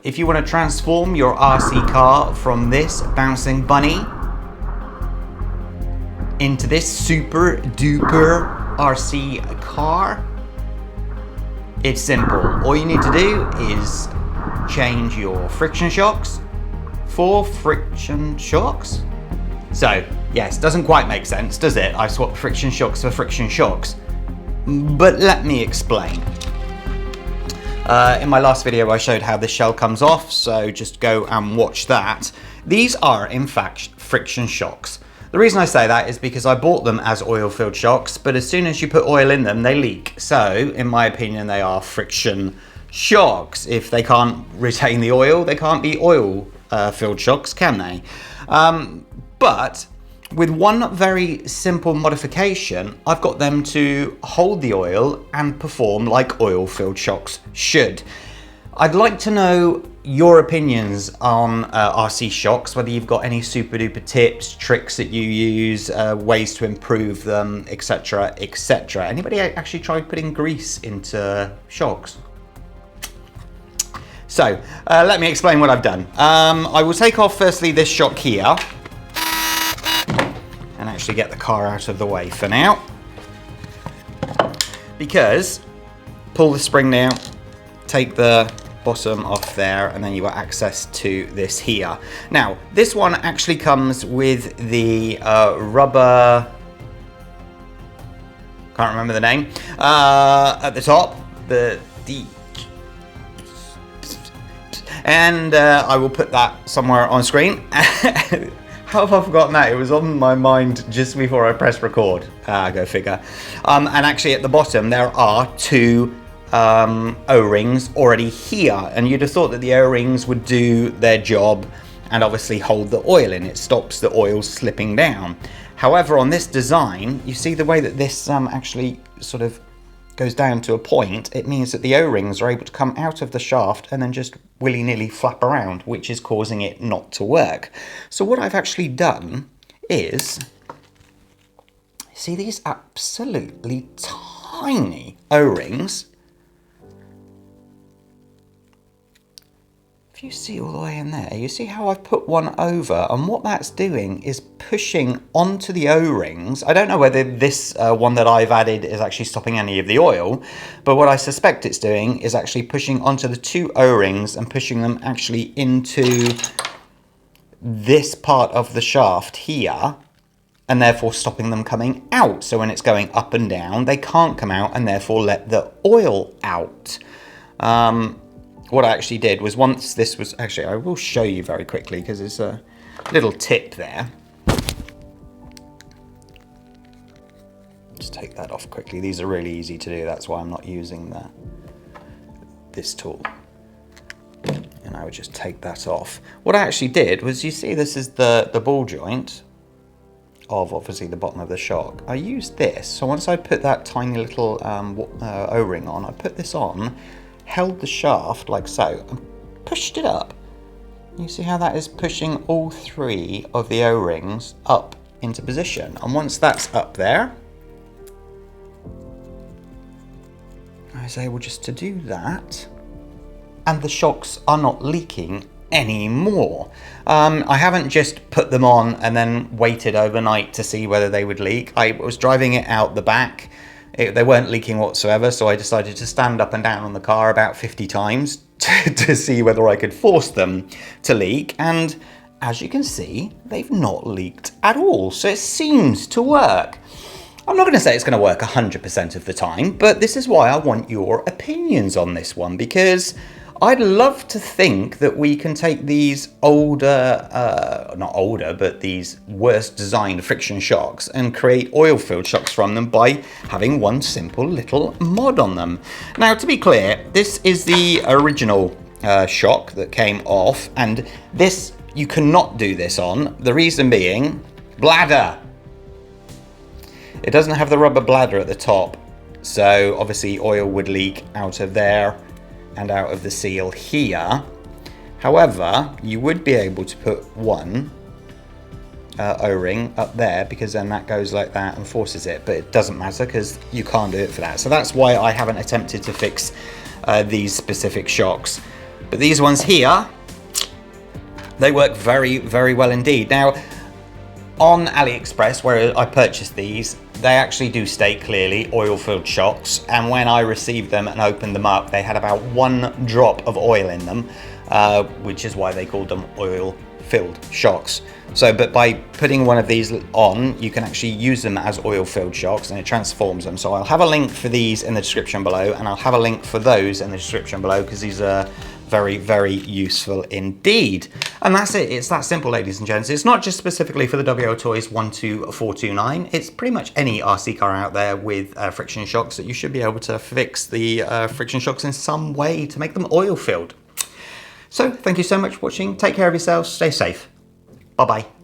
If you want to transform your RC car from this bouncing bunny into this super duper RC car, it's simple. All you need to do is change your friction shocks for friction shocks. So, yes, doesn't quite make sense, does it? I swapped friction shocks for friction shocks. But let me explain. In my last video I showed how this shell comes off, so just go and watch that. These are in fact friction shocks. The reason I say that is because I bought them as oil-filled shocks, but as soon as you put oil in them, they leak. So, in my opinion, they are friction shocks. If they can't retain the oil, they can't be oil-filled shocks, can they? But with one very simple modification, I've got them to hold the oil and perform like oil-filled shocks should. I'd like to know your opinions on RC shocks, whether you've got any super duper tips, tricks that you use, ways to improve them, etc, etc. Anybody actually tried putting grease into shocks? So, let me explain what I've done. I will take off firstly this shock here, and actually get the car out of the way for now. Because, pull the spring down, take the bottom off there, and then you've got access to this here. Now, this one actually comes with the rubber, can't remember the name, at the top, and I will put that somewhere on screen. How have I forgotten that? It was on my mind just before I pressed record. Go figure. And actually at the bottom there are two O-rings already here, and you'd have thought that the O-rings would do their job and obviously hold the oil in. It stops the oil slipping down. However, on this design, you see the way that this actually sort of goes down to a point, it means that the O-rings are able to come out of the shaft and then just willy-nilly flap around, which is causing it not to work. So what I've actually done is, see these absolutely tiny O-rings? If you see all the way in there, you see how I've put one over, and what that's doing is pushing onto the O-rings. I don't know whether this one that I've added is actually stopping any of the oil, but what I suspect it's doing is actually pushing onto the two O-rings and pushing them actually into this part of the shaft here, and therefore stopping them coming out. So when it's going up and down, they can't come out and therefore let the oil out. What I actually did was, once this was, actually I will show you very quickly because there's a little tip there. Just take that off quickly. These are really easy to do, that's why I'm not using this tool. And I would just take that off. What I actually did was, you see this is the ball joint of obviously the bottom of the shock. I used this, so once I put that tiny little O-ring on, I put this on, held the shaft like so, and pushed it up. You see how that is pushing all three of the O-rings up into position. And once that's up there, I was able just to do that, and the shocks are not leaking anymore. I haven't just put them on and then waited overnight to see whether they would leak. I was driving it out the back. They weren't leaking whatsoever, so I decided to stand up and down on the car about 50 times to see whether I could force them to leak, and as you can see, they've not leaked at all, so it seems to work. I'm not going to say it's going to work 100% of the time, but this is why I want your opinions on this one, because I'd love to think that we can take these older, not older, but these worst designed friction shocks and create oil-filled shocks from them by having one simple little mod on them. Now, to be clear, this is the original shock that came off, and this, you cannot do this on. The reason being, bladder. It doesn't have the rubber bladder at the top, so obviously oil would leak out of there and out of the seal here. However, you would be able to put one O-ring up there, because then that goes like that and forces it, but it doesn't matter because you can't do it for that. So that's why I haven't attempted to fix these specific shocks. But these ones here, they work very, very well indeed. Now, on AliExpress, where I purchased these, they actually do state clearly oil-filled shocks, and when I received them and opened them up, they had about 1 drop of oil in them, which is why they called them oil-filled shocks. So, but by putting one of these on, you can actually use them as oil-filled shocks, and it transforms them. So I'll have a link for these in the description below, and I'll have a link for those in the description below, because these are very, very useful indeed. And that's it. It's that simple, ladies and gents. It's not just specifically for the WL Toys 12429. It's pretty much any RC car out there with friction shocks that you should be able to fix the friction shocks in some way to make them oil-filled. So thank you so much for watching. Take care of yourselves. Stay safe. Bye-bye.